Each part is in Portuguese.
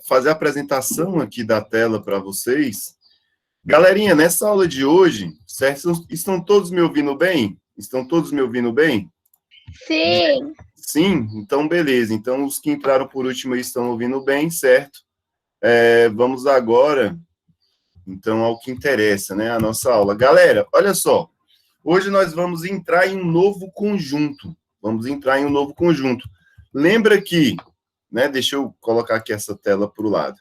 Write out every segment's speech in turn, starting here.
fazer a apresentação aqui da tela para vocês. Galerinha, nessa aula de hoje, certo? Estão todos me ouvindo bem? Estão todos me ouvindo bem? Sim. Sim? Então, beleza. Então, os que entraram por último aí estão ouvindo bem, certo? Vamos agora, então, ao que interessa, né? A nossa aula. Galera, olha só. Hoje nós vamos entrar em um novo conjunto. Vamos entrar em um novo conjunto. Lembra que, né? Deixa eu colocar aqui essa tela para o lado.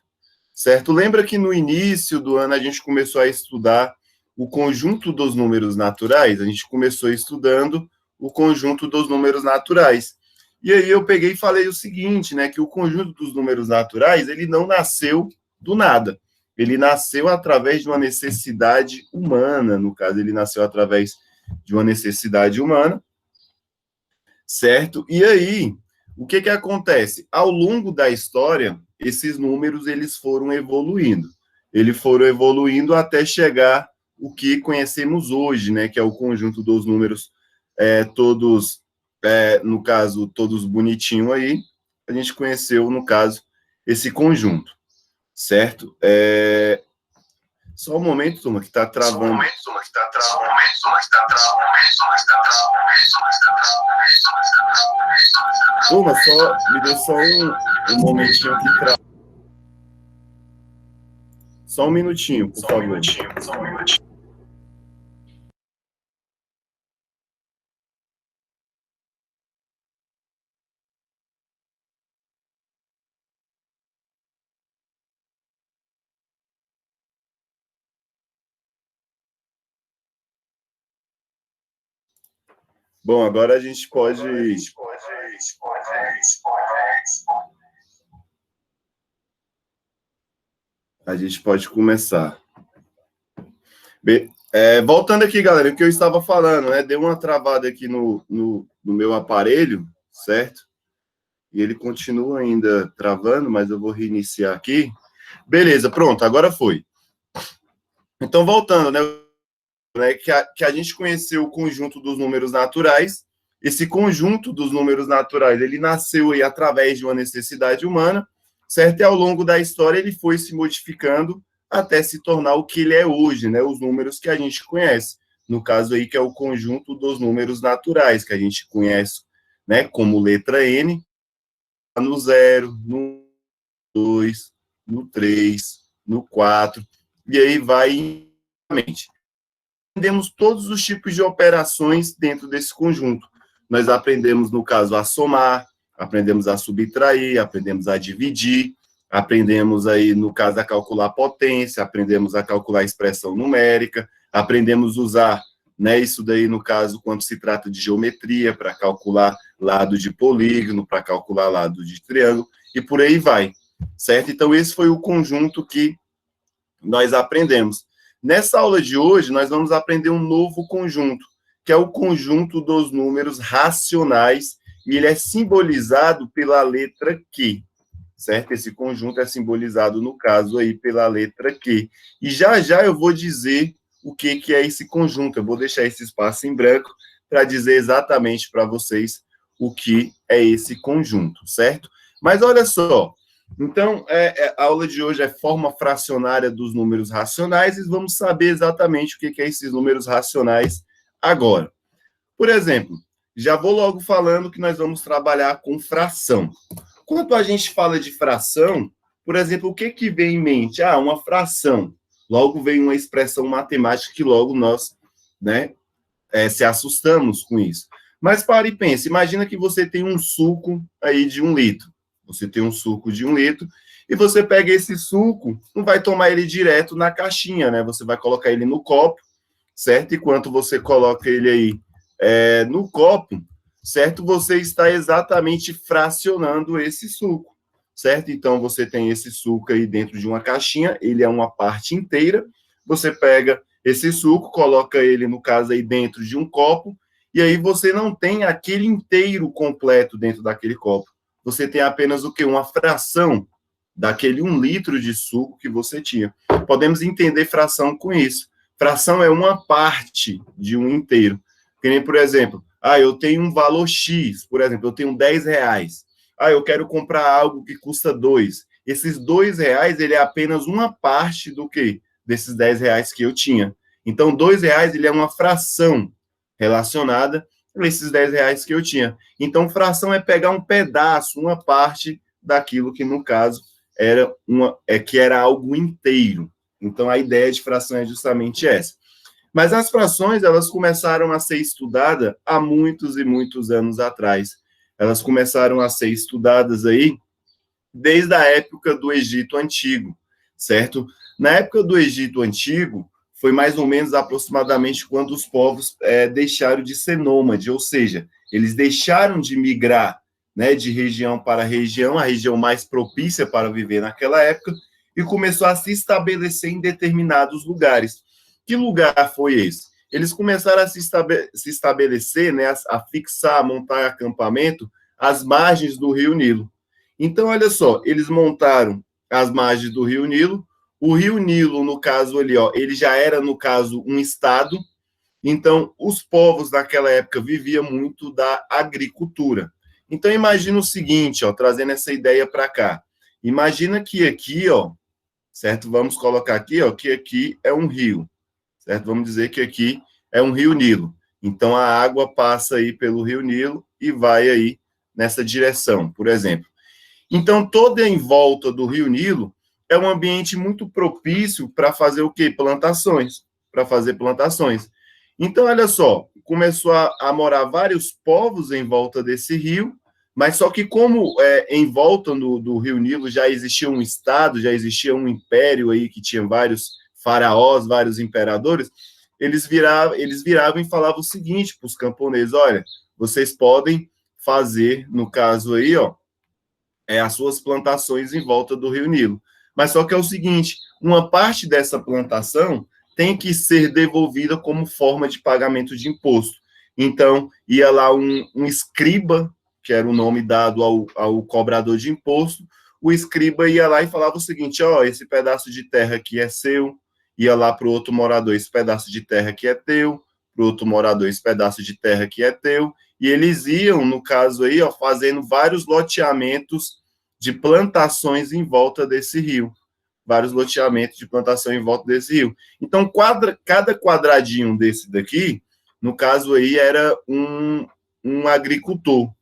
Certo? Lembra que no início do ano a gente começou a estudar o conjunto dos números naturais? A gente começou estudando o conjunto dos números naturais. E aí eu peguei e falei o seguinte, né, que o conjunto dos números naturais, ele não nasceu do nada. Ele nasceu através de uma necessidade humana, no caso, ele nasceu através de uma necessidade humana, certo? E aí, o que acontece? Ao longo da história, esses números eles foram evoluindo. Eles foram evoluindo até chegar o que conhecemos hoje, né? Que é o conjunto dos números todos, no caso, todos bonitinho aí. A gente conheceu, no caso, esse conjunto, certo? Só um momento, turma, que está travando. Turma, me dê só um momentinho aqui. Só um minutinho, por favor. Bom, agora a gente pode... A gente pode começar. Voltando aqui, galera, o que eu estava falando, né? Deu uma travada aqui no meu aparelho, certo? E ele continua ainda travando, mas eu vou reiniciar aqui. Beleza, pronto, agora foi. Então, voltando, né? Que a gente conheceu o conjunto dos números naturais. Esse conjunto dos números naturais, ele nasceu aí através de uma necessidade humana, certo? E ao longo da história ele foi se modificando até se tornar o que ele é hoje, né? Os números que a gente conhece. No caso aí, que é o conjunto dos números naturais, que a gente conhece, né? Como letra N, no 0, no 2, no 3, no 4, e aí vai... Aprendemos todos os tipos de operações dentro desse conjunto. Nós aprendemos, no caso, a somar, aprendemos a subtrair, aprendemos a dividir, aprendemos aí, no caso, a calcular potência, aprendemos a calcular expressão numérica, aprendemos a usar, né, isso daí, no caso, quando se trata de geometria, para calcular lado de polígono, para calcular lado de triângulo, e por aí vai, certo? Então, esse foi o conjunto que nós aprendemos. Nessa aula de hoje, nós vamos aprender um novo conjunto, que é o conjunto dos números racionais, e ele é simbolizado pela letra Q, certo? Esse conjunto é simbolizado, no caso, aí, pela letra Q. E já já eu vou dizer o que é esse conjunto. Eu vou deixar esse espaço em branco para dizer exatamente para vocês o que é esse conjunto, certo? Mas olha só, então, a aula de hoje é forma fracionária dos números racionais e vamos saber exatamente o que é esses números racionais agora. Por exemplo, já vou logo falando que nós vamos trabalhar com fração. Quando a gente fala de fração, por exemplo, o que vem em mente? Uma fração. Logo vem uma expressão matemática que logo nós, né, se assustamos com isso. Mas pare e pense, imagina que você tem um suco aí de 1 litro. Você tem um suco de 1 litro e você pega esse suco, não vai tomar ele direto na caixinha, né? Você vai colocar ele no copo, certo? Enquanto você coloca ele aí no copo, certo? Você está exatamente fracionando esse suco, certo? Então, você tem esse suco aí dentro de uma caixinha, ele é uma parte inteira, você pega esse suco, coloca ele, no caso aí, dentro de um copo, e aí você não tem aquele inteiro completo dentro daquele copo. Você tem apenas o quê? Uma fração daquele 1 litro de suco que você tinha. Podemos entender fração com isso. Fração é uma parte de um inteiro. Que nem, por exemplo, eu tenho um valor X, por exemplo, eu tenho R$10. Eu quero comprar algo que custa 2. esses R$ 2, ele é apenas uma parte do quê? Desses R$ 10 que eu tinha. Então, R$ 2, ele é uma fração relacionada a esses R$ 10 que eu tinha. Então, fração é pegar um pedaço, uma parte daquilo que, no caso, que era algo inteiro. Então, a ideia de fração é justamente essa. Mas as frações, elas começaram a ser estudadas há muitos e muitos anos atrás. Elas começaram a ser estudadas aí desde a época do Egito Antigo, certo? Na época do Egito Antigo, foi mais ou menos aproximadamente quando os povos deixaram de ser nômade, ou seja, eles deixaram de migrar, né, de região para região, a região mais propícia para viver naquela época, e começou a se estabelecer em determinados lugares. Que lugar foi esse? Eles começaram a se estabelecer, né, a fixar, a montar acampamento às margens do Rio Nilo. Então, olha só, eles montaram as margens do Rio Nilo. O Rio Nilo, no caso ali, ó, ele já era, no caso, um estado. Então, os povos daquela época viviam muito da agricultura. Então, imagina o seguinte, ó, trazendo essa ideia para cá. Imagina que aqui, ó, certo? Vamos colocar aqui, ó, que aqui é um rio, certo? Vamos dizer que aqui é um Rio Nilo. Então, a água passa aí pelo Rio Nilo e vai aí nessa direção, por exemplo. Então, toda em volta do Rio Nilo é um ambiente muito propício para fazer o quê? Plantações. Para fazer plantações. Então, olha só, começou a morar vários povos em volta desse rio, mas só que como em volta do Rio Nilo já existia um estado, já existia um império aí que tinha vários faraós, vários imperadores, eles viravam e falavam o seguinte para os camponeses: olha, vocês podem fazer, no caso aí, ó, as suas plantações em volta do Rio Nilo. Mas só que é o seguinte, uma parte dessa plantação tem que ser devolvida como forma de pagamento de imposto. Então, ia lá um escriba, que era o nome dado ao cobrador de imposto, o escriba ia lá e falava o seguinte: ó, esse pedaço de terra aqui é seu, ia lá para o outro morador: esse pedaço de terra aqui é teu, para o outro morador: esse pedaço de terra aqui é teu, e eles iam, no caso aí, ó, fazendo vários loteamentos de plantações em volta desse rio. Vários loteamentos de plantação em volta desse rio. Então, cada quadradinho desse daqui, no caso aí, era um agricultor.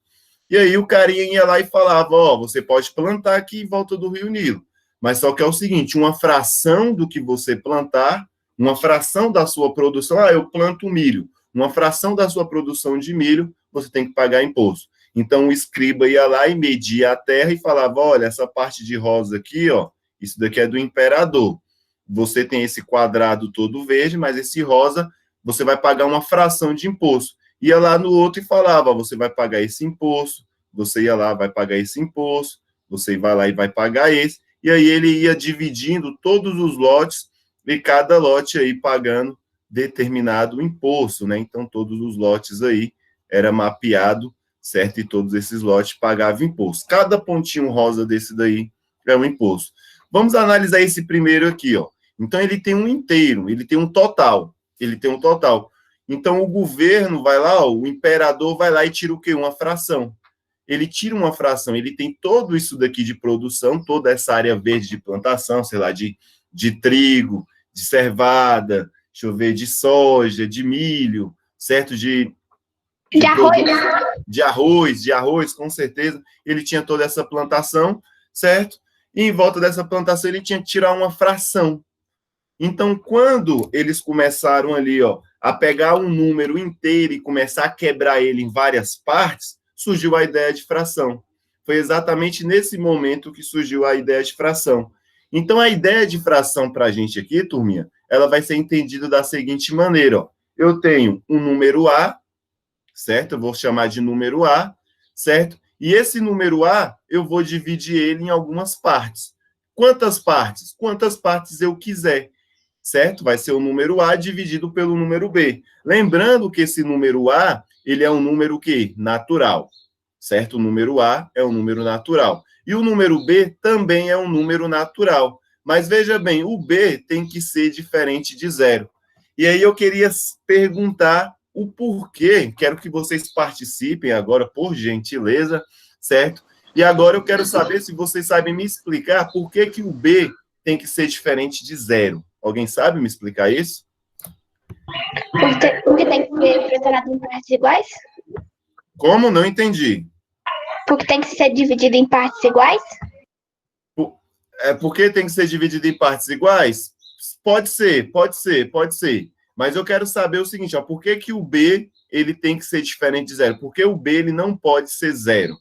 E aí o carinha ia lá e falava: ó, você pode plantar aqui em volta do Rio Nilo, mas só que é o seguinte, uma fração do que você plantar, uma fração da sua produção, eu planto milho, uma fração da sua produção de milho, você tem que pagar imposto. Então o escriba ia lá e media a terra e falava: olha, essa parte de rosa aqui, ó, isso daqui é do imperador. Você tem esse quadrado todo verde, mas esse rosa, você vai pagar uma fração de imposto. Ia lá no outro e falava: você vai pagar esse imposto, você ia lá, vai pagar esse imposto, você vai lá e vai pagar esse. E aí ele ia dividindo todos os lotes, e cada lote aí pagando determinado imposto, né? Então, todos os lotes aí era mapeado, certo? E todos esses lotes pagavam imposto. Cada pontinho rosa desse daí é um imposto. Vamos analisar esse primeiro aqui, ó. Então, ele tem um inteiro, ele tem um total. Ele tem um total. Então, o governo vai lá, ó, o imperador vai lá e tira o quê? Uma fração. Ele tira uma fração, ele tem todo isso daqui de produção, toda essa área verde de plantação, sei lá, de trigo, de cevada, deixa eu ver, de soja, de milho, certo? De arroz. De arroz, com certeza. Ele tinha toda essa plantação, certo? E em volta dessa plantação ele tinha que tirar uma fração. Então, quando eles começaram ali, ó, a pegar um número inteiro e começar a quebrar ele em várias partes, surgiu a ideia de fração. Foi exatamente nesse momento que surgiu a ideia de fração. Então, a ideia de fração para a gente aqui, turminha, ela vai ser entendida da seguinte maneira: ó. Eu tenho um número A, certo? Eu vou chamar de número A, certo? E esse número A, eu vou dividir ele em algumas partes. Quantas partes? Quantas partes eu quiser, certo? Vai ser o número A dividido pelo número B. Lembrando que esse número A, ele é um número que natural, certo? O número A é um número natural. E o número B também é um número natural. Mas veja bem, o B tem que ser diferente de zero. E aí eu queria perguntar o porquê, quero que vocês participem agora, por gentileza, certo? E agora eu quero saber se vocês sabem me explicar por que que o B tem que ser diferente de zero. Alguém sabe me explicar isso? Porque tem que ser fracionado em partes iguais? Como? Não entendi. Porque tem que ser dividido em partes iguais? Por que tem que ser dividido em partes iguais? Pode ser, pode ser, pode ser. Mas eu quero saber o seguinte, ó, por que que o B ele tem que ser diferente de zero? Porque o B ele não pode ser zero.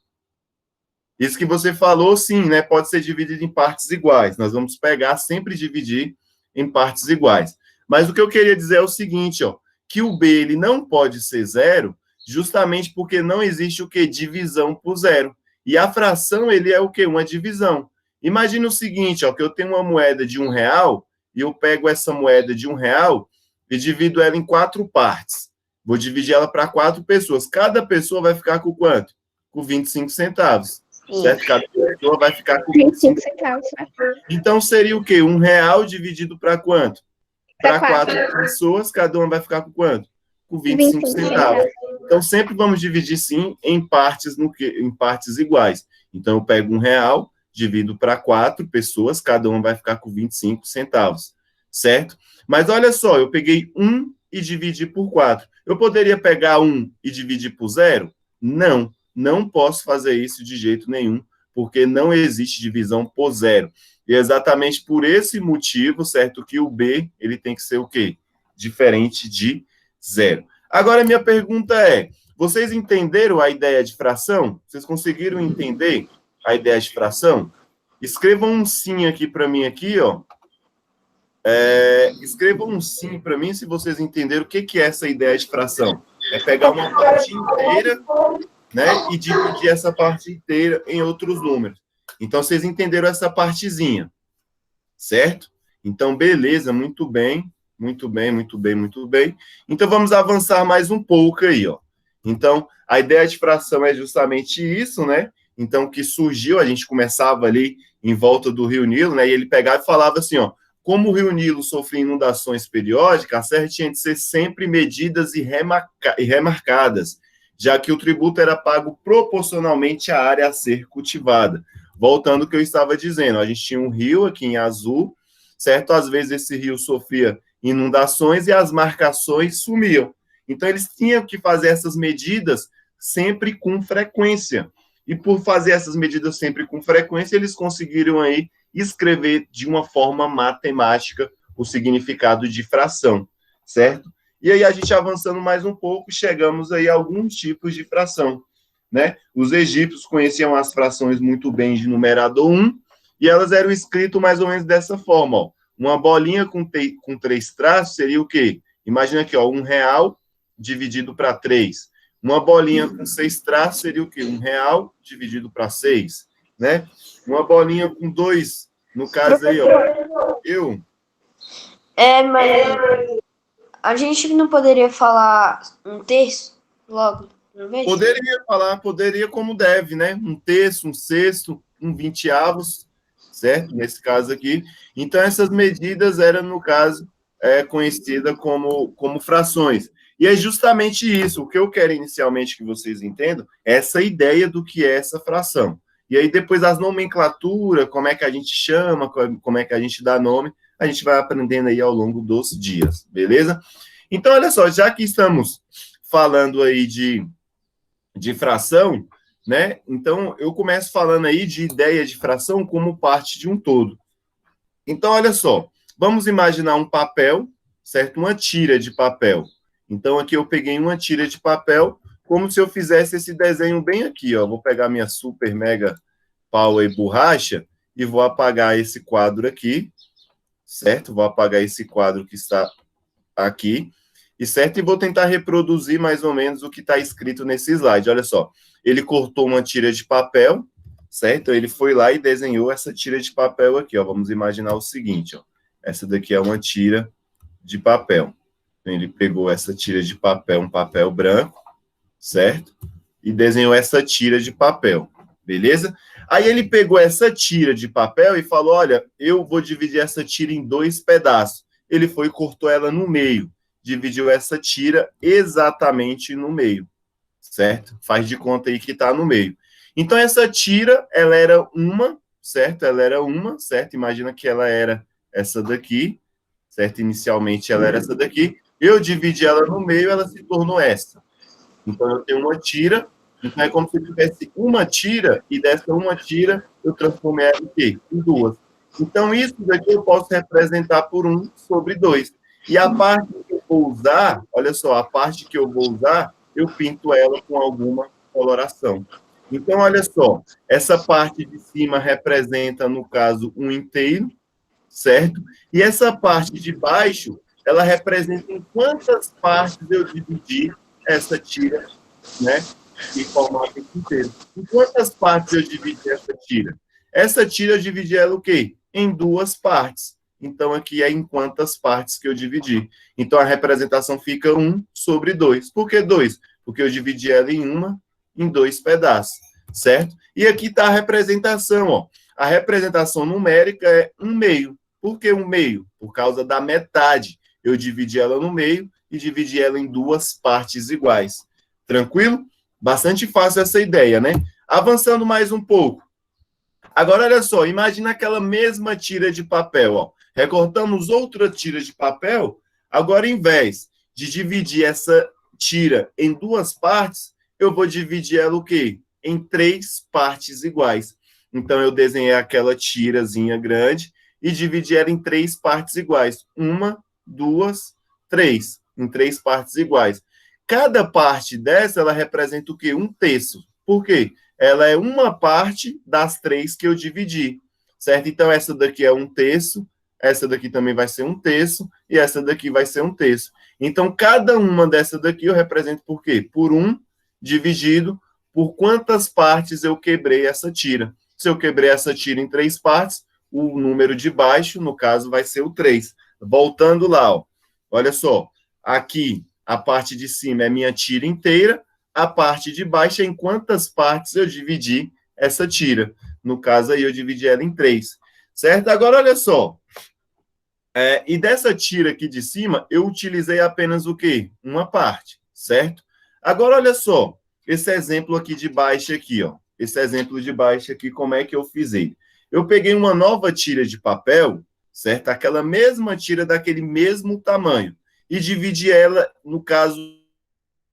Isso que você falou, sim, né? Pode ser dividido em partes iguais. Nós vamos pegar, sempre dividir em partes iguais. Mas o que eu queria dizer é o seguinte, ó, que o B ele não pode ser zero, justamente porque não existe o quê? Divisão por zero. E a fração, ele é o quê? Uma divisão. Imagina o seguinte, ó, que eu tenho uma moeda de R$1 e eu pego essa moeda de R$1 e divido ela em 4 partes. Vou dividir ela para 4 pessoas. Cada pessoa vai ficar com quanto? Com 25 centavos. Certo? Cada pessoa vai ficar com 25 centavos. Então, seria o quê? R$1 dividido para quanto? Para 4 pessoas, cada uma vai ficar com quanto? Com 25 centavos. Então, sempre vamos dividir, sim, em partes, em partes iguais. Então, eu pego R$1, divido para 4 pessoas, cada uma vai ficar com 25 centavos. Certo? Mas olha só, eu peguei 1 e dividi por 4. Eu poderia pegar 1 e dividir por 0? Não. Não posso fazer isso de jeito nenhum, porque não existe divisão por zero. E é exatamente por esse motivo, certo, que o B, ele tem que ser o quê? Diferente de zero. Agora, minha pergunta é, vocês entenderam a ideia de fração? Vocês conseguiram entender a ideia de fração? Escrevam um sim aqui para mim, aqui, ó. Escrevam um sim para mim se vocês entenderam o que é essa ideia de fração. É pegar uma parte inteira, né, e dividir essa parte inteira em outros números. Então, vocês entenderam essa partezinha, certo? Então, beleza, muito bem, muito bem, muito bem, muito bem. Então, vamos avançar mais um pouco aí, ó. Então, a ideia de fração é justamente isso, né? Então, que surgiu, a gente começava ali em volta do Rio Nilo, né, e ele pegava e falava assim, ó, como o Rio Nilo sofre inundações periódicas, as serras tinham de ser sempre medidas e remarcadas, já que o tributo era pago proporcionalmente à área a ser cultivada. Voltando ao que eu estava dizendo, a gente tinha um rio aqui em azul, certo? Às vezes esse rio sofria inundações e as marcações sumiam. Então, eles tinham que fazer essas medidas sempre com frequência. E por fazer essas medidas sempre com frequência, eles conseguiram aí escrever de uma forma matemática o significado de fração, certo? E aí, a gente avançando mais um pouco, chegamos aí a alguns tipos de fração, né? Os egípcios conheciam as frações muito bem de numerador 1, e elas eram escritas mais ou menos dessa forma, ó. Uma bolinha com 3 traços seria o quê? Imagina aqui, ó, R$1 dividido para 3. Uma bolinha com 6 traços seria o quê? R$1 dividido para 6, né? Uma bolinha com 2, no caso aí, ó, mas a gente não poderia falar um terço logo, uma vez? Poderia falar, poderia como deve, né? Um terço, um sexto, um 20avos, certo? Nesse caso aqui. Então, essas medidas eram, no caso, conhecidas como frações. E é justamente isso. O que eu quero inicialmente que vocês entendam é essa ideia do que é essa fração. E aí, depois, as nomenclaturas, como é que a gente chama, como é que a gente dá nome, a gente vai aprendendo aí ao longo dos dias, beleza? Então, olha só, já que estamos falando aí de fração, né? Então, eu começo falando aí de ideia de fração como parte de um todo. Então, olha só, vamos imaginar um papel, certo? Uma tira de papel. Então, aqui eu peguei uma tira de papel, como se eu fizesse esse desenho bem aqui, ó. Vou pegar minha super mega power borracha e vou apagar esse quadro aqui, certo? Vou apagar esse quadro que está aqui, e certo? E vou tentar reproduzir mais ou menos o que está escrito nesse slide. Olha só, ele cortou uma tira de papel, certo? Ele foi lá e desenhou essa tira de papel aqui, ó. Vamos imaginar o seguinte, ó. Essa daqui é uma tira de papel. Então, ele pegou essa tira de papel, um papel branco, certo? E desenhou essa tira de papel, beleza? Aí ele pegou essa tira de papel e falou, olha, eu vou dividir essa tira em 2 pedaços. Ele foi e cortou ela no meio. Dividiu essa tira exatamente no meio, certo? Faz de conta aí que está no meio. Então, essa tira, ela era uma, certo? Ela era uma, certo? Imagina que ela era essa daqui, certo? Inicialmente, ela era essa daqui. Eu dividi ela no meio, ela se tornou essa. Então, eu tenho uma tira. Então, é como se eu tivesse uma tira, e dessa uma tira, eu transformei ela em quê? Em duas. Então, isso daqui eu posso representar por 1/2. E a parte que eu vou usar, olha só, a parte que eu vou usar, eu pinto ela com alguma coloração. Então, olha só, essa parte de cima representa, no caso, um inteiro, certo? E essa parte de baixo, ela representa em quantas partes eu dividi essa tira, né? Em formato inteiro. Em quantas partes eu dividi essa tira? Essa tira eu dividi ela o quê? Em 2 partes. Então, aqui é em quantas partes que eu dividi. Então, a representação fica 1/2. Por que 2? Porque eu dividi ela em 2 pedaços, certo? E aqui está a representação, ó. A representação numérica é 1/2. Por que 1/2? Por causa da metade. Eu dividi ela no meio e dividi ela em 2 partes iguais. Tranquilo? Bastante fácil essa ideia, né? Avançando mais um pouco. Agora, olha só, imagina aquela mesma tira de papel, ó. Recortamos outra tira de papel. Agora, em vez de dividir essa tira em 2 partes, eu vou dividir ela o quê? Em 3 partes iguais. Então, eu desenhei aquela tirazinha grande e dividi ela em 3 partes iguais. 1, 2, 3. Em 3 partes iguais. Cada parte dessa, ela representa o quê? 1/3. Por quê? Ela é uma parte das 3 que eu dividi, certo? Então, essa daqui é 1/3, essa daqui também vai ser 1/3, e essa daqui vai ser 1/3. Então, cada uma dessa daqui eu represento por quê? Por 1 dividido por quantas partes eu quebrei essa tira. Se eu quebrei essa tira em 3 partes, o número de baixo, no caso, vai ser o 3. Voltando lá, ó. Olha só, aqui a parte de cima é minha tira inteira, a parte de baixo é em quantas partes eu dividi essa tira. No caso aí, eu dividi ela em 3, certo? Agora, olha só. E dessa tira aqui de cima, eu utilizei apenas o quê? Uma parte, certo? Agora, olha só. Esse exemplo aqui de baixo aqui, ó. Esse exemplo de baixo aqui, como é que eu fiz ele? Eu peguei uma nova tira de papel, certo? Aquela mesma tira daquele mesmo tamanho. E dividi ela, no caso,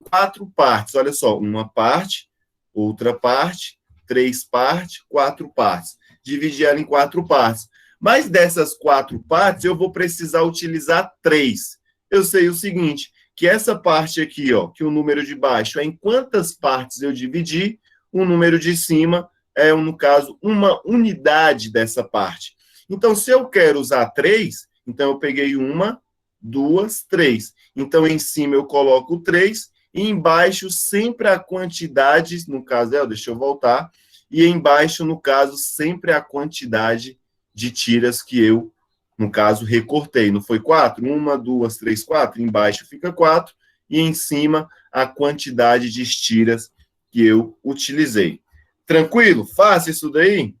4 partes. Olha só, uma parte, outra parte, 3 partes, 4 partes. Dividi ela em 4 partes. Mas dessas 4 partes, eu vou precisar utilizar 3. Eu sei o seguinte, que essa parte aqui, ó, que o número de baixo é em quantas partes eu dividi, o número de cima é, no caso, uma unidade dessa parte. Então, se eu quero usar 3, então eu peguei 1, 2, 3. Então, em cima eu coloco 3, e embaixo sempre a quantidade, no caso, deixa eu voltar, e embaixo, no caso, sempre a quantidade de tiras que eu, no caso, recortei. Não foi 4? 1, 2, 3, 4. Embaixo fica 4, e em cima a quantidade de tiras que eu utilizei. Tranquilo? Fácil isso daí?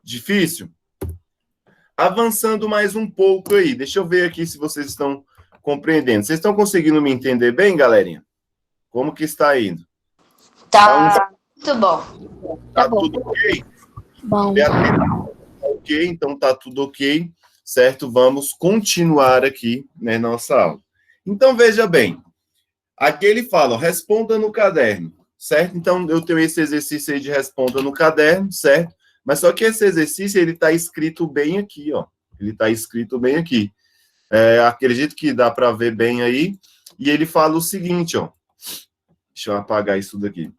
Difícil? Avançando mais um pouco aí. Deixa eu ver aqui se vocês estão compreendendo. Vocês estão conseguindo me entender bem, galerinha? Como que está indo? Tá muito bom. Tá tudo ok? Bom. Ok, então tá tudo ok, certo? Vamos continuar aqui, né, nossa aula. Então, veja bem. Aqui ele fala, ó, responda no caderno, certo? Então, eu tenho esse exercício aí de responda no caderno, certo? Mas só que esse exercício, ele está escrito bem aqui, ó. Ele está escrito bem aqui. Acredito que dá para ver bem aí. E ele fala o seguinte, ó. Deixa eu apagar isso daqui.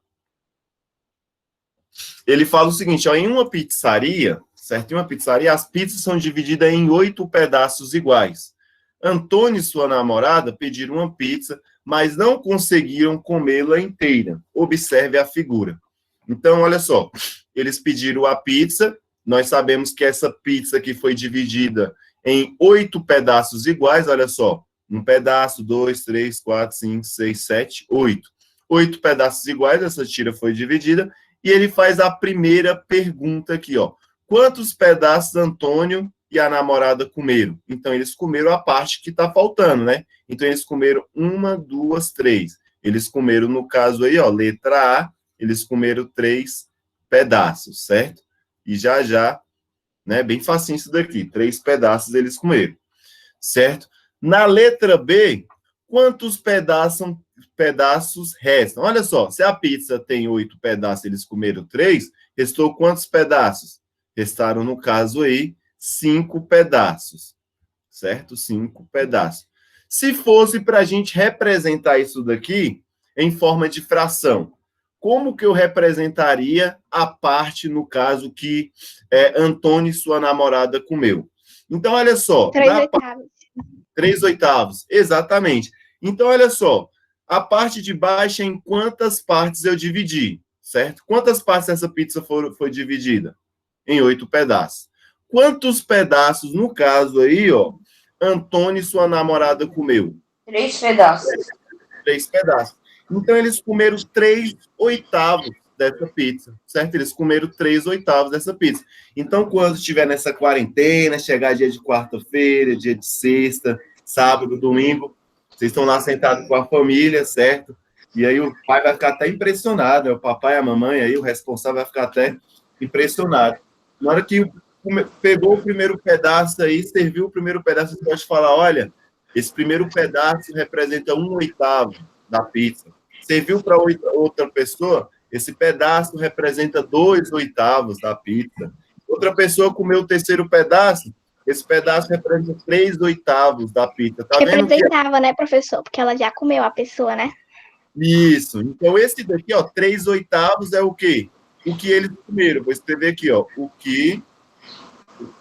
Ele fala o seguinte, ó, em uma pizzaria, certo? Em uma pizzaria, as pizzas são divididas em 8 pedaços iguais. Antônio e sua namorada pediram uma pizza, mas não conseguiram comê-la inteira. Observe a figura. Então, olha só, eles pediram a pizza, nós sabemos que essa pizza aqui foi dividida em 8 pedaços iguais, olha só, um pedaço, 2, 3, 4, 5, 6, 7, 8. 8 pedaços iguais, essa tira foi dividida, e ele faz a primeira pergunta aqui, ó. Quantos pedaços Antônio e a namorada comeram? Então, eles comeram a parte que está faltando, né? Então, eles comeram 1, 2, 3. Eles comeram, no caso aí, ó, letra A, eles comeram 3 pedaços, certo? E já, né, bem facinho isso daqui, 3 pedaços eles comeram, certo? Na letra B, quantos pedaços restam? Olha só, se a pizza tem 8 pedaços, eles comeram 3, restou quantos pedaços? Restaram, no caso aí, 5 pedaços, certo? 5 pedaços. Se fosse para a gente representar isso daqui em forma de fração, como que eu representaria a parte, no caso, que Antônio e sua namorada comeu? Então, olha só. 3/8. 3/8, exatamente. Então, olha só, a parte de baixo, em quantas partes eu dividi, certo? Quantas partes essa pizza foi dividida? Em 8 pedaços. Quantos pedaços, no caso aí, ó, Antônio e sua namorada comeu? 3 pedaços. 3 pedaços. Então, eles comeram 3/8 dessa pizza, certo? Eles comeram 3/8 dessa pizza. Então, quando estiver nessa quarentena, chegar dia de quarta-feira, dia de sexta, sábado, domingo, vocês estão lá sentados com a família, certo? E aí o pai vai ficar até impressionado, né? O papai e a mamãe, aí o responsável vai ficar até impressionado. Na hora que pegou o primeiro pedaço aí, serviu o primeiro pedaço, você pode falar, olha, esse primeiro pedaço representa 1/8 da pizza. Serviu para outra pessoa, esse pedaço representa 2/8 da pizza. Outra pessoa comeu o terceiro pedaço, esse pedaço representa 3/8 da pizza. Tá vendo que... Representava, né, professor? Porque ela já comeu a pessoa, né? Isso. Então, esse daqui, ó, 3/8 é o quê? O que eles comeram. Vou escrever aqui, ó, o que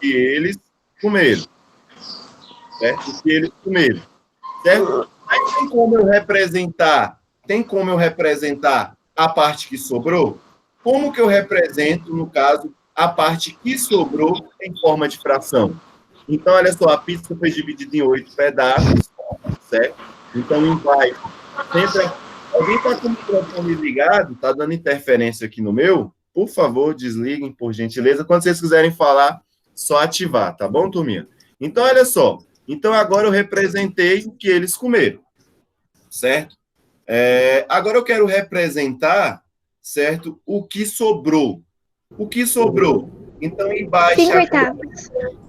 eles comeram. Certo? O que eles comeram. Certo? Mas tem como eu representar a parte que sobrou? Como que eu represento, no caso, a parte que sobrou em forma de fração? Então, olha só, a pizza foi dividida em 8 pedaços, certo? Então, embaixo, sempre... Alguém está com o microfone ligado? Está dando interferência aqui no meu? Por favor, desliguem, por gentileza. Quando vocês quiserem falar, só ativar, tá bom, turminha? Então, olha só. Então, agora eu representei o que eles comeram, certo? Agora eu quero representar, certo, o que sobrou. O que sobrou? Então, embaixo... 5/8.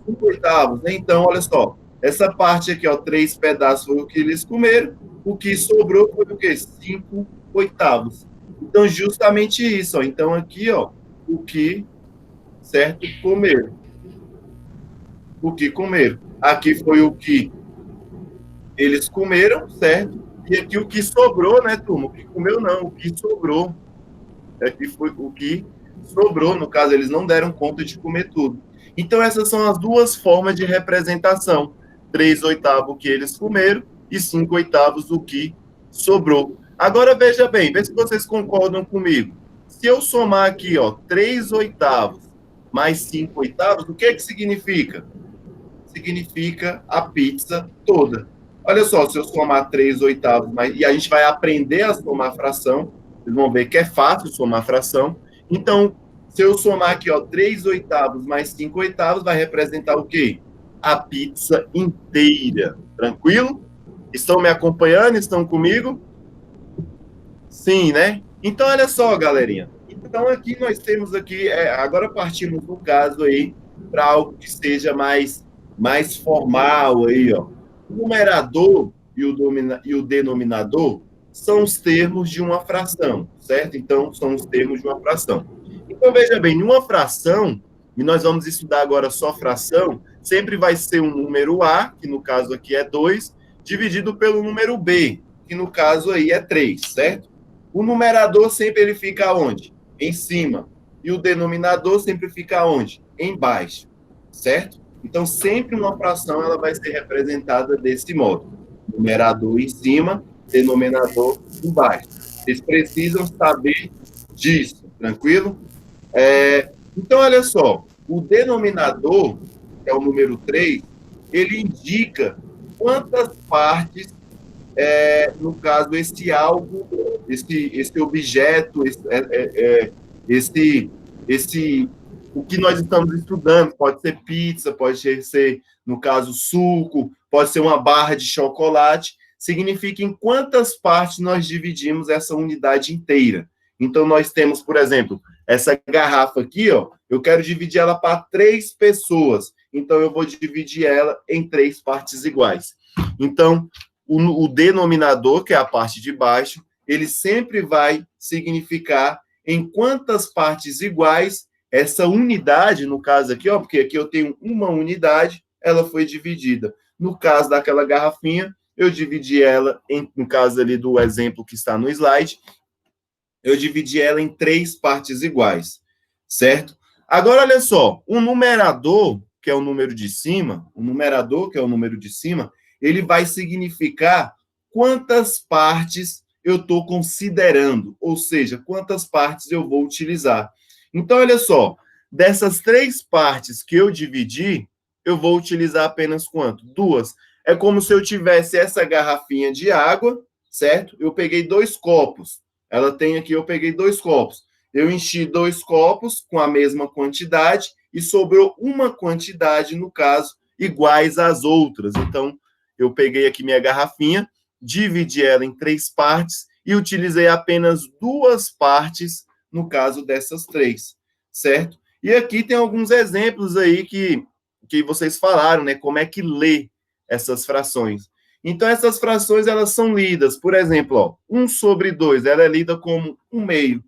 5/8, né? Então, olha só. Essa parte aqui, ó, 3 pedaços foi o que eles comeram. O que sobrou foi o quê? 5/8. Então, justamente isso, ó. Então, aqui, ó, o que, certo, comeram. O que comeram. Aqui foi o que eles comeram, certo? E aqui o que sobrou, né, turma? O que comeu, não. O que sobrou. Aqui foi o que sobrou. No caso, eles não deram conta de comer tudo. Então, essas são as duas formas de representação. 3/8 o que eles comeram e 5/8 o que sobrou. Agora, veja bem, vê se vocês concordam comigo. Se eu somar aqui, ó, 3/8 mais 5/8, o que significa? Significa a pizza toda. Olha só, se eu somar 3/8, e a gente vai aprender a somar fração, vocês vão ver que é fácil somar fração. Então, se eu somar aqui, ó, 3/8 mais 5/8, vai representar o quê? A pizza inteira. Tranquilo? Estão me acompanhando? Estão comigo? Sim, né? Então, olha só, galerinha. Então, aqui nós temos aqui, agora partimos no caso aí, para algo que seja mais formal aí, ó. O numerador e o denominador são os termos de uma fração, certo? Então, são os termos de uma fração. Então, veja bem, em uma fração, e nós vamos estudar agora só fração, sempre vai ser um número A, que no caso aqui é 2, dividido pelo número B, que no caso aí é 3, certo? O numerador sempre ele fica onde? Em cima. E o denominador sempre fica onde? Embaixo, certo? Então, sempre uma fração ela vai ser representada desse modo. Numerador em cima, denominador embaixo. Vocês precisam saber disso, tranquilo? Então, olha só, o denominador, que é o número 3, ele indica quantas partes, no caso, esse algo, esse objeto, o que nós estamos estudando, pode ser pizza, pode ser, no caso, suco, pode ser uma barra de chocolate, significa em quantas partes nós dividimos essa unidade inteira. Então, nós temos, por exemplo, essa garrafa aqui, ó, eu quero dividir ela para 3 pessoas. Então, eu vou dividir ela em 3 partes iguais. Então, o denominador, que é a parte de baixo, ele sempre vai significar em quantas partes iguais essa unidade, no caso aqui, ó, porque aqui eu tenho uma unidade, ela foi dividida. No caso daquela garrafinha, eu dividi ela, no caso ali do exemplo que está no slide, eu dividi ela em 3 partes iguais, certo? Agora, olha só, o numerador, que é o número de cima, ele vai significar quantas partes eu estou considerando, ou seja, quantas partes eu vou utilizar. Então, olha só, dessas 3 partes que eu dividi, eu vou utilizar apenas quanto? 2. É como se eu tivesse essa garrafinha de água, certo? Eu peguei 2 copos. Ela tem aqui, eu peguei 2 copos. Eu enchi 2 copos com a mesma quantidade e sobrou uma quantidade, no caso, iguais às outras. Então, eu peguei aqui minha garrafinha, dividi ela em 3 partes e utilizei apenas 2 partes, no caso dessas 3, certo? E aqui tem alguns exemplos aí que vocês falaram, né? Como é que lê essas frações. Então, essas frações, elas são lidas, por exemplo, ó, 1 sobre 2, ela é lida como 1 meio.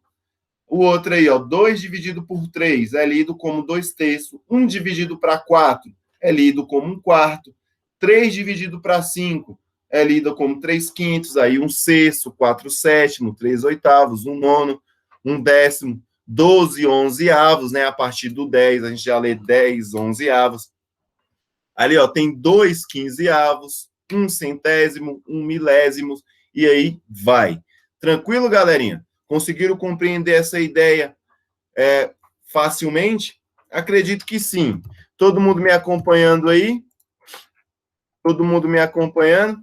O outro aí, ó, 2 dividido por 3, é lido como 2 terços. 1 dividido para 4, é lido como 1 quarto. 3 dividido para 5, é lido como 3 quintos. Aí 1 sexto, 4 sétimos, 3 oitavos, 1 nono, 1 décimo, 12 onzeavos, né? A partir do 10, a gente já lê 10 onzeavos. Ali, ó, tem 2 quinzeavos, 1 centésimo, 1 milésimo, e aí vai. Tranquilo, galerinha? Conseguiram compreender essa ideia facilmente? Acredito que sim. Todo mundo me acompanhando aí? Todo mundo me acompanhando?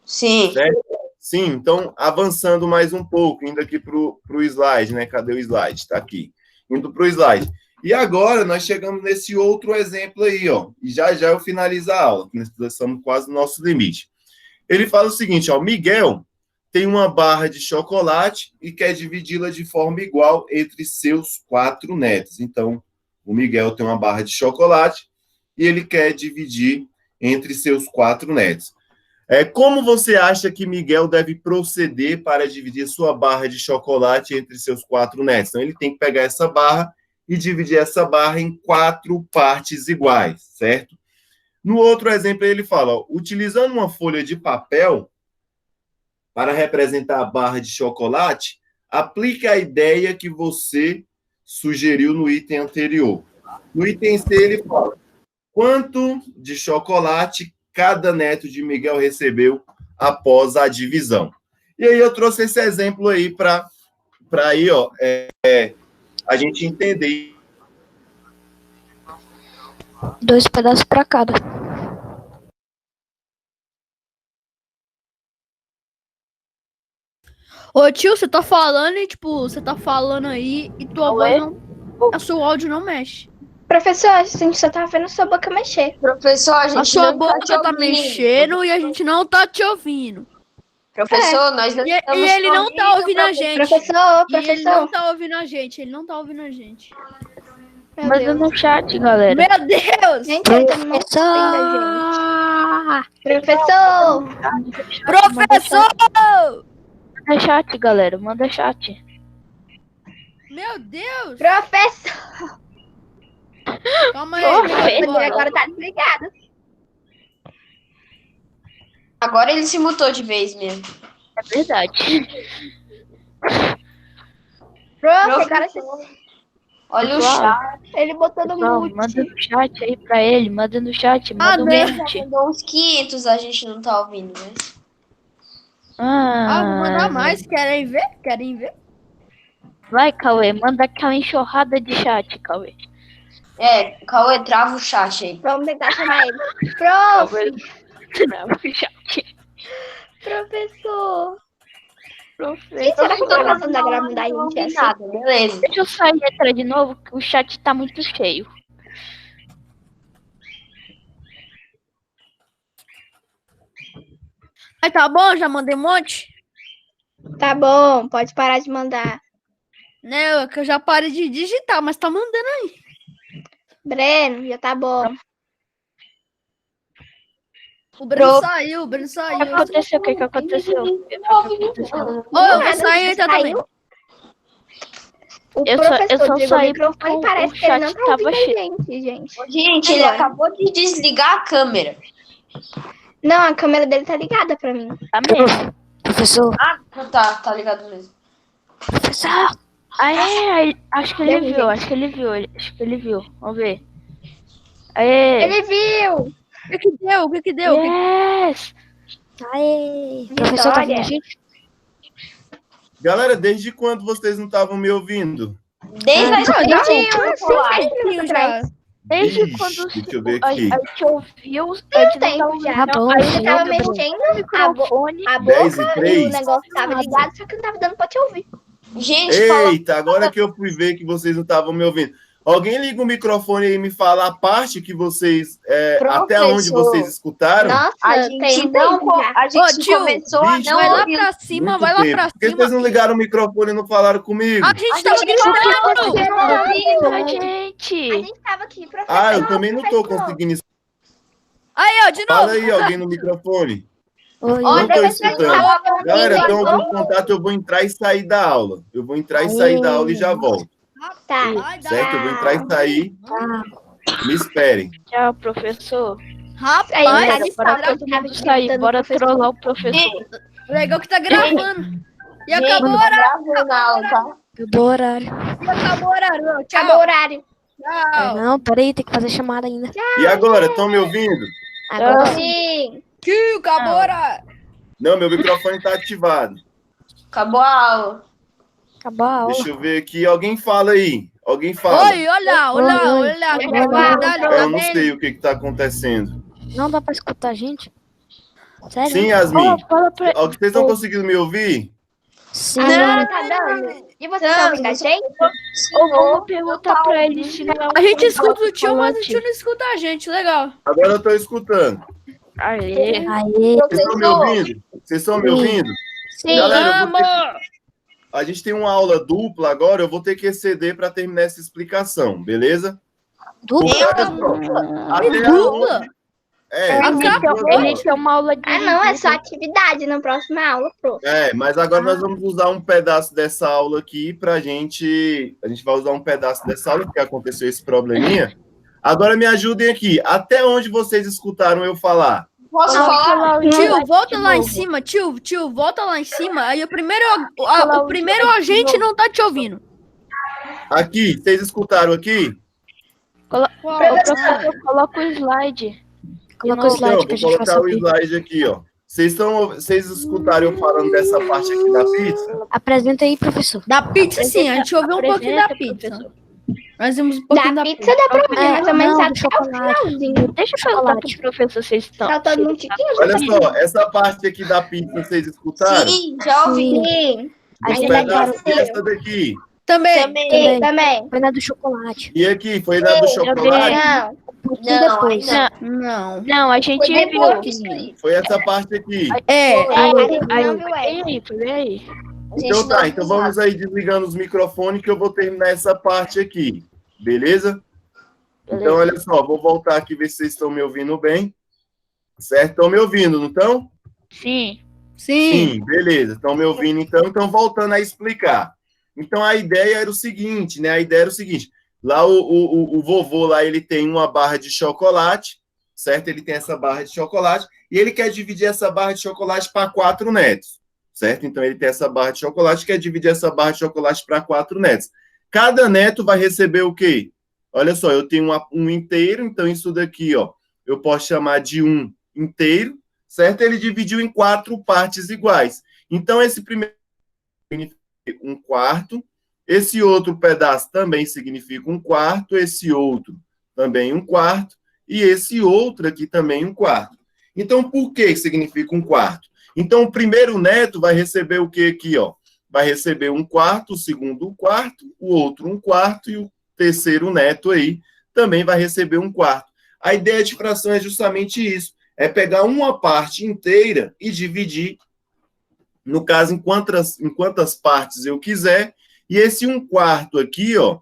Sim. Certo? Sim, então, avançando mais um pouco, indo aqui para o slide, né? Cadê o slide? Está aqui. Indo para o slide. E agora nós chegamos nesse outro exemplo aí, ó. E já eu finalizo a aula, nós estamos quase no nosso limite. Ele fala o seguinte, ó, Miguel tem uma barra de chocolate e quer dividi-la de forma igual entre seus 4 netos. Então, o Miguel tem uma barra de chocolate e ele quer dividir entre seus 4 netos. Como você acha que Miguel deve proceder para dividir sua barra de chocolate entre seus 4 netos? Então, ele tem que pegar essa barra e dividir essa barra em 4 partes iguais, certo? No outro exemplo, ele fala, ó, utilizando uma folha de papel para representar a barra de chocolate, aplique a ideia que você sugeriu no item anterior. No item C, ele fala, quanto de chocolate cada neto de Miguel recebeu após a divisão? E aí eu trouxe esse exemplo aí para aí, ó, a gente entender. 2 pedaços para cada. Ô tio, você tá falando e tipo, você tá falando aí e tua voz não. O seu áudio não mexe. Professor, a gente só tá vendo sua boca mexer. Professor, a gente A sua não boca tá te tá ouvindo. mexendo e a gente não tá te ouvindo. Professor, nós não E estamos ele não tá ouvindo a gente. Professor, E ele não professor. tá ouvindo a gente. Ele não tá ouvindo a gente. Meu Manda Deus. no chat, galera. Meu Deus! Gente, ele tá não ouvindo a gente. Professor! Professor! Manda chat, galera. Manda chat. Meu Deus! Professor! Calma aí. Ele agora tá desligado. Agora ele se mutou de vez mesmo. É verdade. Prof, agora Olha o Pessoal, chat. ele botou no Pessoal, mute. manda no chat aí pra ele. Manda no chat. Manda um né? mute. Mandou uns 500, a gente não tá ouvindo, né? Vou mandar mais. Querem ver? Querem ver? Vai, Cauê. Manda aquela enxurrada de chat, Cauê. Cauê, trava o chat aí. Vamos tentar chamar ele. Cauê, Prof! trava o chat. Professor! Professor. Gente, será que eu tô passando a grávida da Não gente ouvi assim? nada, beleza. Deixa eu sair e entrar de novo, que o chat tá muito cheio. Aí tá bom, já mandei um monte. Tá bom, pode parar de mandar. Né, que eu já parei de digitar, mas tá mandando aí. Breno, já tá bom. O Breno Pro- saiu, o Breno O que saiu. aconteceu? O que aconteceu? Ô, eu vou sair então também. O Eu professor só desligou o saí microfone, porque parece o que ele não chat tá tava ouvindo cheio. a gente. Gente, ele Agora. acabou de desligar a câmera. Não, a câmera dele tá ligada pra mim. Tá mesmo. Professor, Ah, tá ligado mesmo. professor. Acho que ele viu. Vamos ver. Aê! Ele viu! O que que deu? Yes! Aê. Professor, tá vendo a gente? Galera, desde quando vocês não estavam me ouvindo? Desde a já gente tinha uns falar. 5 minutos atrás. Desde Ixi, quando deixa eu ver a aqui. gente ouviu, a gente tempo não já. Tá bom, A gente tava filho. mexendo tava no microfone. a 10 e boca e o 3. negócio tava ligado, só que não tava dando pra te ouvir. Gente, fala. Eita, agora que eu fui ver que vocês não estavam me ouvindo. Alguém liga o microfone aí e me fala a parte que vocês, até onde Professor. vocês escutaram? Nossa, A tem gente um não. tempo já. A gente Ô, tio, começou a bicho, não Vai lá ouvir. pra cima, Muito vai lá tempo. pra Por que cima. vocês não ligaram o microfone e não falaram comigo? A gente A tava gente gritando! não ouvindo. A A gente. gente tava aqui, professor. Ah, eu também não tô professor. conseguindo escutar. Aí, ó, de Fala novo. aí, alguém no microfone. Oi, Não Olha, tô professor, escutando. tava falando Galera, inglês. tem algum contato, eu vou entrar e sair da aula. Eu vou entrar e sair da aula e já volto. Tá. Vai dar. Certo? Eu vou entrar e sair. Me esperem. Tchau, professor. Aí tá Rapaz, de Bora falta, todo tava mundo sair. gritando, Bora professor. trollar o professor. legal que tá gravando. E Gente, acabou o tá horário. gravando a aula, tá? acabou o horário. E acabou o horário. Acabou o Tchau. horário. Tchau. Não, peraí, tem que fazer chamada ainda. E agora, estão me ouvindo? Agora sim. Sim. Tio, acabou o horário. Não, meu microfone está ativado. Acabou a aula. Acabou a aula. Deixa eu ver aqui. Alguém fala aí. Alguém fala. Oi, olha. Oi. Eu não sei o que está acontecendo. Não dá pra escutar a gente? Sério? Sim, Yasmin. Fala pra Vocês estão conseguindo me ouvir? Sim. Agora tá dando. E você tá ouvindo a gente? Ou vamos perguntar pra ele se não. A gente escuta o tio, mas o tio não escuta a gente. Legal. Agora eu estou escutando. Aê. Aê. Vocês estão me ouvindo? Vocês estão me Sim. ouvindo? Sim. Galera, eu vou ter Vamos. a gente tem uma aula dupla agora, eu vou ter que exceder para terminar essa explicação, beleza? Dupla? Porque, olha só, até Dupla? onde- É, Ele tem uma aula de. Ah, não, é só atividade na próxima aula, prof. mas agora nós vamos usar um pedaço dessa aula aqui pra gente. A gente vai usar um pedaço dessa aula, porque aconteceu esse probleminha. Agora me ajudem aqui. Até onde vocês escutaram eu falar? Posso falar? Tio, volta lá em cima, tio, volta lá em cima. Aí o primeiro agente não tá te ouvindo. Aqui, vocês escutaram aqui? Professor, coloca o slide. Coloca o slide Não, que a vou gente vai colocar o saber. slide aqui, ó. Vocês escutaram eu falando dessa parte aqui da pizza? Apresenta aí, professor. Da pizza, sim, a gente ouviu um pouquinho da Apresenta, pizza. professor. Nós vimos um Da pouquinho da pizza dá pra ouvir, É, mais ou menos não, até do o chocolate. finalzinho. Deixa eu perguntar pro professor se eles estão. Faltando um tiquinho. Olha só, essa parte aqui da pizza vocês escutaram? Sim, já ouvi. Sim. Um Aí pedaço daqui dessa daqui. Também. Sim, também. Foi na do chocolate. E aqui, foi na do chocolate? Não. Um pouquinho Não, depois. ainda Não. Não, a gente Foi viu. depois disso aí. Foi essa parte aqui. É. A gente Aí, não viu essa. foi aí. A gente Então não tá, então vamos aí desligando os microfones que eu vou terminar essa parte aqui. Beleza? Então, olha só, vou voltar aqui ver se vocês estão me ouvindo bem. Certo? Estão me ouvindo, não estão? Sim. Sim. Beleza. Estão me ouvindo, então. Então, voltando a explicar. Então, a ideia era o seguinte, né? A ideia era o seguinte. Lá, o vovô, lá, ele tem uma barra de chocolate, certo? Ele tem essa barra de chocolate e ele quer dividir essa barra de chocolate para 4 netos, certo? Então, ele tem essa barra de chocolate e quer dividir essa barra de chocolate para 4 netos. Cada neto vai receber o quê? Olha só, eu tenho um inteiro, então isso daqui, ó, eu posso chamar de um inteiro, certo? Ele dividiu em 4 partes iguais. Então, esse primeiro significa 1/4, esse outro pedaço também significa 1/4, esse outro também 1/4, e esse outro aqui também 1/4. Então, por que significa 1/4? Então, o primeiro neto vai receber o que aqui, ó? Vai receber 1/4, o segundo 1/4, o outro 1/4 e o terceiro neto aí também vai receber 1/4. A ideia de fração é justamente isso, é pegar uma parte inteira e dividir, no caso, em quantas partes eu quiser, E esse 1/4 aqui, ó,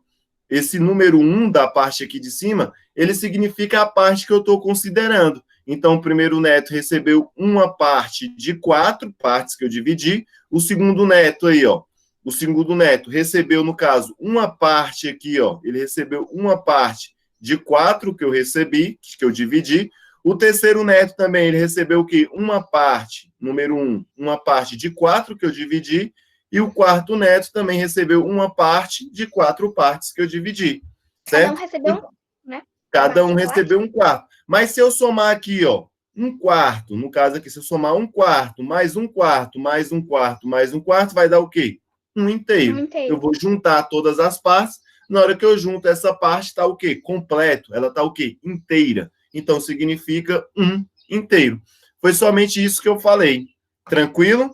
esse número 1 da parte aqui de cima, ele significa a parte que eu estou considerando. Então, o primeiro neto recebeu uma parte de 4 partes que eu dividi. O segundo neto aí, ó, o segundo neto recebeu, no caso, uma parte aqui, ó, ele recebeu uma parte de 4 que eu recebi, que eu dividi. O terceiro neto também, ele recebeu o quê? Uma parte, número 1, uma parte de 4 que eu dividi. E o quarto neto também recebeu uma parte de 4 partes que eu dividi, certo? Cada um recebeu um, né? Cada um recebeu 1/4. Mas se eu somar aqui, ó, 1/4, no caso aqui, se eu somar 1/4, mais 1/4, mais 1/4, mais 1/4, vai dar o quê? 1 inteiro. 1 inteiro. Eu vou juntar todas as partes. Na hora que eu junto essa parte, está o quê? Completo. Ela está o quê? Inteira. Então, significa 1 inteiro. Foi somente isso que eu falei. Tranquilo?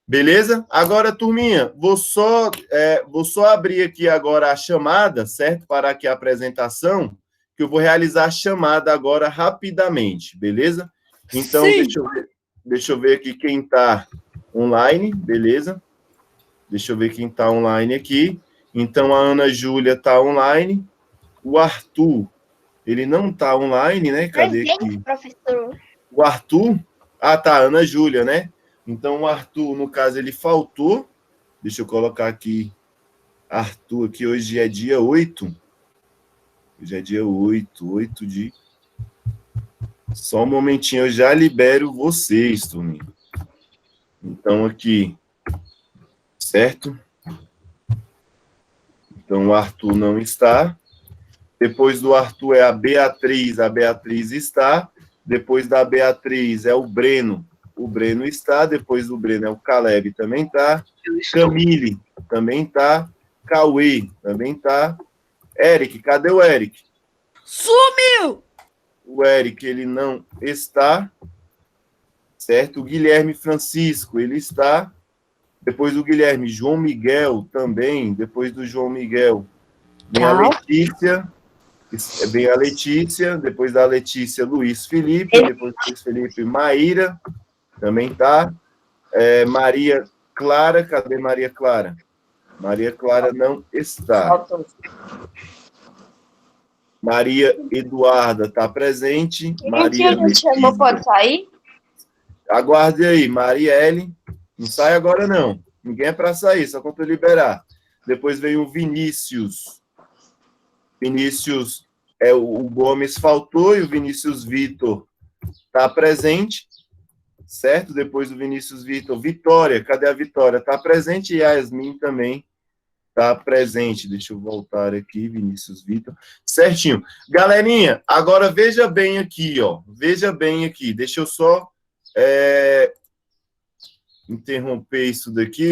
Beleza? Agora, turminha, vou só abrir aqui agora a chamada, certo? Para aqui a apresentação, que eu vou realizar a chamada agora rapidamente, beleza? Então, deixa eu ver aqui quem está online, beleza? Deixa eu ver quem está online aqui. Então, a Ana Júlia está online. O Arthur, ele não está online, né? Cadê Presente, aqui? professor. O Arthur... Ah, tá, Ana Júlia, né? Então, o Arthur, no caso, ele faltou. Deixa eu colocar aqui. Arthur, aqui hoje é dia 8. Hoje é dia 8 de... Só um momentinho, eu já libero vocês, turminha. Então, aqui... Certo? Então, o Arthur não está. Depois do Arthur é a Beatriz está. Depois da Beatriz é o Breno está. Depois do Breno é o Caleb, também está. Camille também está. Cauê também está. Eric, cadê o Eric? Sumiu! O Eric, ele não está. Certo? O Guilherme Francisco, ele está. Depois do Guilherme, João Miguel também. Depois do João Miguel, vem a Letícia. Vem a Letícia. Depois da Letícia, Luiz Felipe. Depois do Luiz Felipe, Maíra. Também tá. Maria Clara. Cadê Maria Clara? Maria Clara não está. Maria Eduarda está presente. Maria Quem a gente chamou pode sair? Aguarde aí. Marielle. Não sai agora, não. Ninguém é para sair, só quando eu liberar. Depois vem o Vinícius. Vinícius, o Gomes faltou e o Vinícius Vitor está presente. Certo? Depois do Vinícius Vitor. Vitória, cadê a Vitória? Está presente e a Yasmin também está presente. Deixa eu voltar aqui, Vinícius Vitor. Certinho. Galerinha, agora veja bem aqui, ó. Veja bem aqui. Deixa eu só... interromper isso daqui.